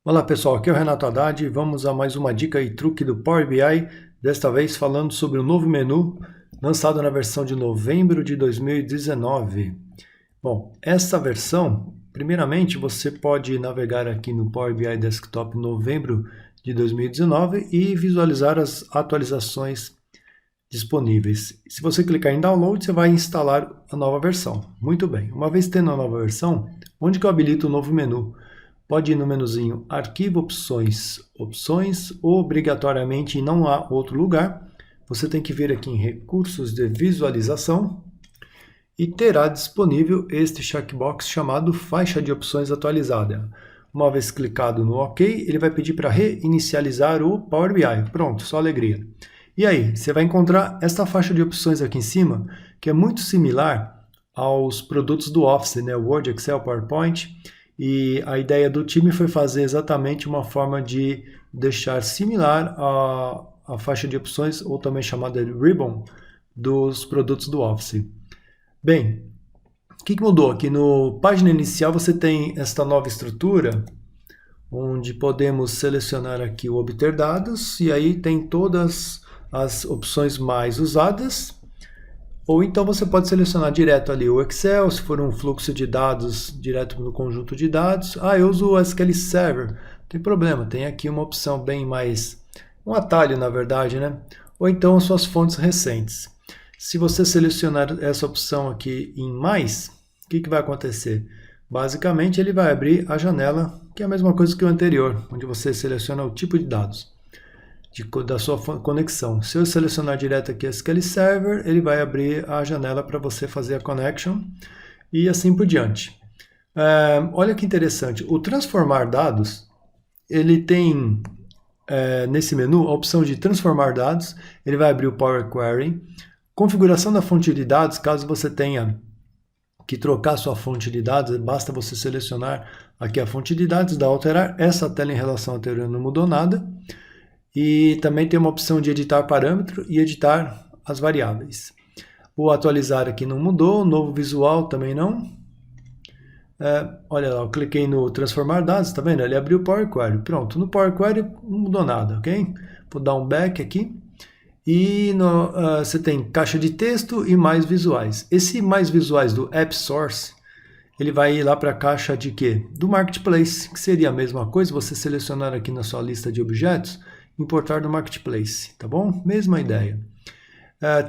Olá pessoal, aqui é o Renato Haddad e vamos a mais uma dica e truque do Power BI, desta vez falando sobre o novo menu lançado na versão de novembro de 2019. Bom, essa versão, primeiramente você pode navegar aqui no Power BI Desktop novembro de 2019 e visualizar as atualizações disponíveis. Se você clicar em Download, você vai instalar a nova versão. Muito bem, uma vez tendo a nova versão, onde que eu habilito o novo menu? Pode ir no menuzinho Arquivo, Opções, obrigatoriamente e não há outro lugar. Você tem que vir aqui em Recursos de Visualização e terá disponível este checkbox chamado Faixa de Opções Atualizada. Uma vez clicado no OK, ele vai pedir para reinicializar o Power BI. Pronto, só alegria. E aí, você vai encontrar esta faixa de opções aqui em cima, que é muito similar aos produtos do Office, né? Word, Excel, PowerPoint. E a ideia do time foi fazer exatamente uma forma de deixar similar a faixa de opções, ou também chamada de ribbon, dos produtos do Office. Bem, o que mudou? Aqui no página inicial você tem esta nova estrutura, onde podemos selecionar aqui o obter dados, e aí tem todas as opções mais usadas. Ou então você pode selecionar direto ali o Excel, se for um fluxo de dados direto no conjunto de dados. Eu uso o SQL Server. Não tem problema, tem aqui uma opção bem mais... um atalho, na verdade, né? Ou então as suas fontes recentes. Se você selecionar essa opção aqui em mais, o que vai acontecer? Basicamente, ele vai abrir a janela, que é a mesma coisa que o anterior, onde você seleciona o tipo de dados da sua conexão. Se eu selecionar direto aqui SQL Server, ele vai abrir a janela para você fazer a connection e assim por diante. Olha que interessante, o transformar dados, ele tem nesse menu a opção de transformar dados, ele vai abrir o Power Query, configuração da fonte de dados, caso você tenha que trocar sua fonte de dados, basta você selecionar aqui a fonte de dados, dar alterar, essa tela em relação à anterior não mudou nada. E também tem uma opção de editar parâmetro e editar as variáveis. O atualizar aqui não mudou, novo visual também não. Olha lá, eu cliquei no transformar dados, tá vendo? Ele abriu o Power Query. Pronto, no Power Query não mudou nada, ok? Vou dar um back aqui. E você tem caixa de texto e mais visuais. Esse mais visuais do App Source, ele vai ir lá para a caixa de quê? Do Marketplace, que seria a mesma coisa, você selecionar aqui na sua lista de objetos, importar do Marketplace, tá bom? Mesma ideia.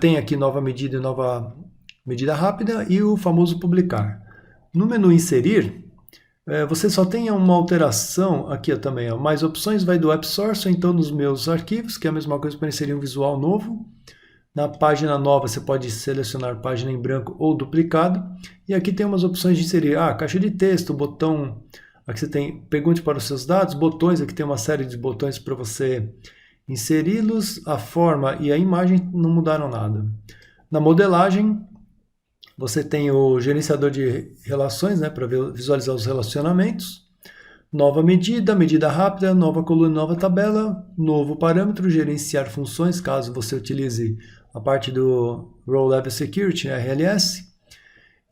Tem aqui nova medida e nova medida rápida e o famoso publicar. No menu inserir, você só tem uma alteração aqui também, ó, mais opções, vai do App Source, ou então nos meus arquivos, que é a mesma coisa para inserir um visual novo. Na página nova você pode selecionar página em branco ou duplicado. E aqui tem umas opções de inserir, caixa de texto, botão... Aqui você tem pergunte para os seus dados, botões, aqui tem uma série de botões para você inseri-los, a forma e a imagem não mudaram nada. Na modelagem, você tem o gerenciador de relações, né, para visualizar os relacionamentos, nova medida, medida rápida, nova coluna, nova tabela, novo parâmetro, gerenciar funções, caso você utilize a parte do Role Level Security, RLS.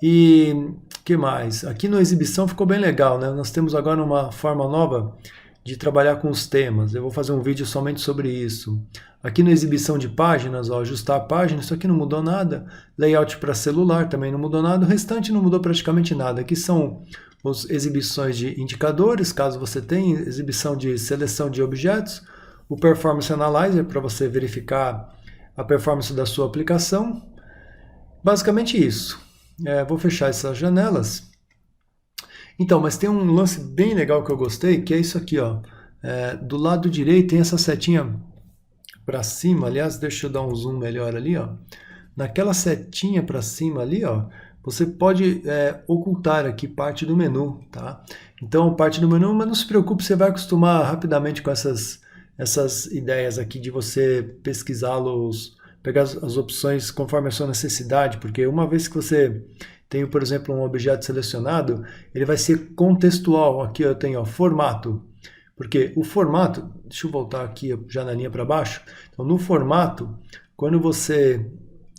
E o que mais? Aqui na exibição ficou bem legal, né? Nós temos agora uma forma nova de trabalhar com os temas. Eu vou fazer um vídeo somente sobre isso. Aqui na exibição de páginas, ajustar a página, isso aqui não mudou nada. Layout para celular também não mudou nada. O restante não mudou praticamente nada. Aqui são as exibições de indicadores, caso você tenha, exibição de seleção de objetos. O Performance Analyzer para você verificar a performance da sua aplicação. Basicamente isso. Vou fechar essas janelas. Então, mas tem um lance bem legal que eu gostei, que é isso aqui, ó. Do lado direito tem essa setinha para cima. Aliás, deixa eu dar um zoom melhor ali, ó. Naquela setinha para cima ali, ó, você pode ocultar aqui parte do menu, tá? Então, parte do menu, mas não se preocupe, você vai acostumar rapidamente com essas ideias aqui de você pesquisá-los, pegar as opções conforme a sua necessidade, porque uma vez que você tem, por exemplo, um objeto selecionado, ele vai ser contextual. Aqui eu tenho formato, porque o formato, deixa eu voltar aqui a janelinha para baixo, então no formato, quando você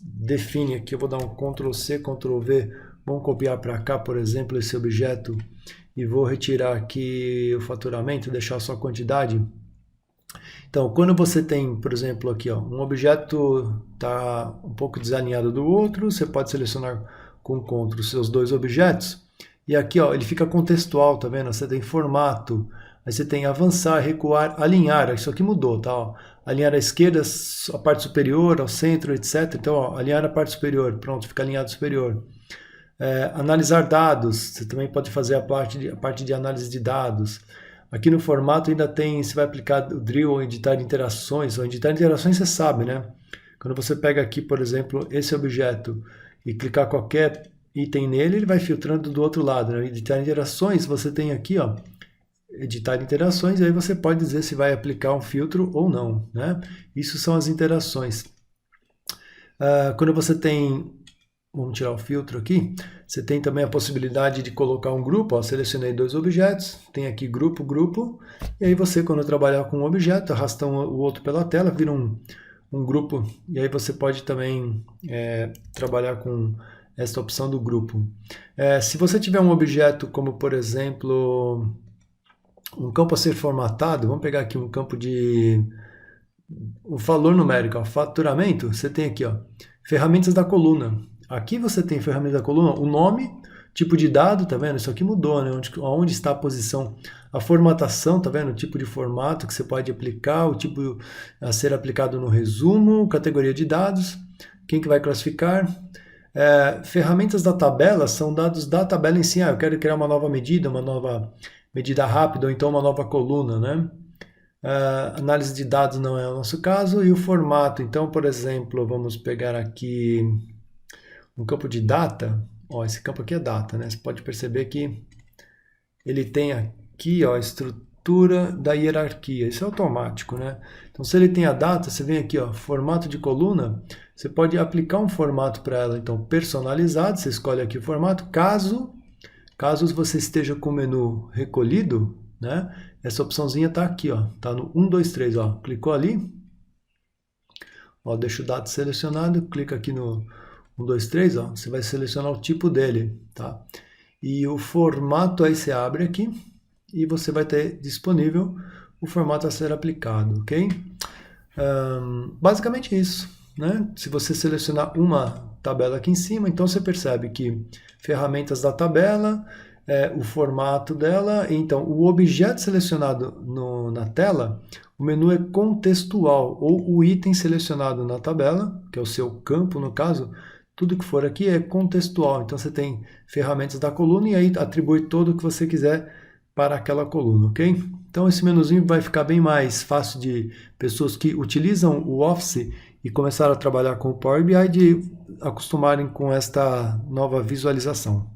define aqui, eu vou dar um Ctrl+C, Ctrl+V, vamos copiar para cá, por exemplo, esse objeto e vou retirar aqui o faturamento, deixar só a quantidade. Então, quando você tem, por exemplo, aqui, ó, um objeto está um pouco desalinhado do outro, você pode selecionar com o CTRL os seus dois objetos. E aqui, ó, ele fica contextual, tá vendo? Você tem formato, aí você tem avançar, recuar, alinhar. Isso aqui mudou, tá? Ó, alinhar à esquerda, a parte superior, ao centro, etc. Então, ó, alinhar a parte superior, pronto, fica alinhado superior. Analisar dados, você também pode fazer a parte de análise de dados. Aqui no formato ainda tem, você vai aplicar o drill ou editar interações. Ou editar interações você sabe, né? Quando você pega aqui, por exemplo, esse objeto e clicar qualquer item nele, ele vai filtrando do outro lado, né? Editar interações, você tem aqui, ó, editar interações, e aí você pode dizer se vai aplicar um filtro ou não, né? Isso são as interações. Quando você tem, vamos tirar o filtro aqui, você tem também a possibilidade de colocar um grupo, ó, selecionei dois objetos, tem aqui grupo, grupo, e aí você, quando trabalhar com um objeto, arrasta o outro pela tela, vira um grupo, e aí você pode também trabalhar com esta opção do grupo. Se você tiver um objeto como, por exemplo, um campo a ser formatado, vamos pegar aqui um campo de o valor numérico, ó, faturamento, você tem aqui, ó, ferramentas da coluna. Aqui você tem ferramenta da coluna, o nome, tipo de dado, tá vendo? Isso aqui mudou, né? Onde está a posição, a formatação, tá vendo? O tipo de formato que você pode aplicar, o tipo a ser aplicado no resumo, categoria de dados, quem que vai classificar. Ferramentas da tabela são dados da tabela em si. Eu quero criar uma nova medida rápida, ou então uma nova coluna, né? Análise de dados não é o nosso caso, e o formato, então, por exemplo, vamos pegar aqui um campo de data, ó, esse campo aqui é data, né? Você pode perceber que ele tem aqui, ó, a estrutura da hierarquia, isso é automático, né? Então, se ele tem a data, você vem aqui, ó, formato de coluna, você pode aplicar um formato para ela, então, personalizado, você escolhe aqui o formato, caso você esteja com o menu recolhido, né? Essa opçãozinha está aqui, ó, tá no 1, 2, 3, ó, clicou ali, ó, deixa o dado selecionado, clica aqui no 1, 2, 3, ó, você vai selecionar o tipo dele, tá? E o formato aí você abre aqui e você vai ter disponível o formato a ser aplicado, ok? Basicamente isso, né? Se você selecionar uma tabela aqui em cima, então você percebe que ferramentas da tabela, o formato dela, então o objeto selecionado na tela, o menu é contextual, ou o item selecionado na tabela, que é o seu campo no caso, tudo que for aqui é contextual, então você tem ferramentas da coluna e aí atribui tudo o que você quiser para aquela coluna, ok? Então esse menuzinho vai ficar bem mais fácil de pessoas que utilizam o Office e começaram a trabalhar com o Power BI de acostumarem com esta nova visualização.